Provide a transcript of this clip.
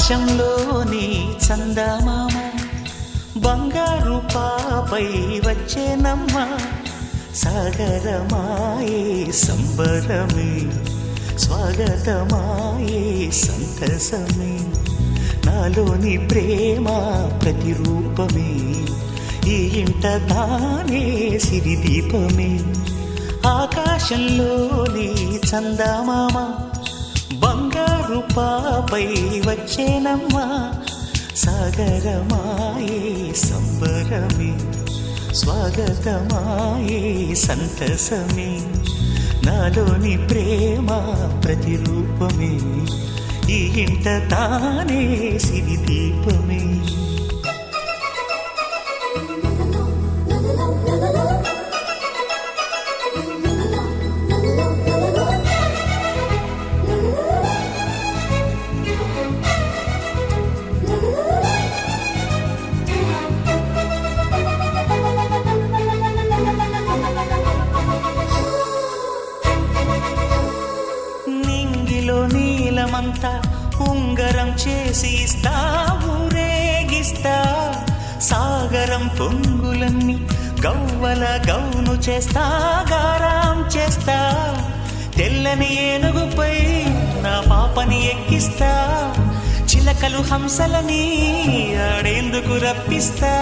ఆకాశంలోని చందమామ బంగారు పాపై వచ్చేనమ్మ సాగరమాయే సంబరమే స్వాగతమాయే సంతసమే నాలోని ప్రేమ ప్రతిరూపమే ఈ ఇంట తానే సిరిదీపమే ఆకాశంలోని చందమామ బంగారు పాపై వచ్చేనమ్మా సాగరమాయే సంబరమే స్వాగతమాయే సంతసమే నాలోని ప్రేమ ప్రతిరూపమే ఈ ఇంట తానే సిరిదీపమే నీలమంతా ఉంగరం చేసి ఇస్తా ఊరేగిస్తా సాగరం పొంగులన్నీ గవ్వల గౌను చేస్తా గారాం చేస్తా తెల్లని ఏనుగుపై నా పాపని ఎక్కిస్తా చిలకలు హంసలని ఆడేందుకు రప్పిస్తా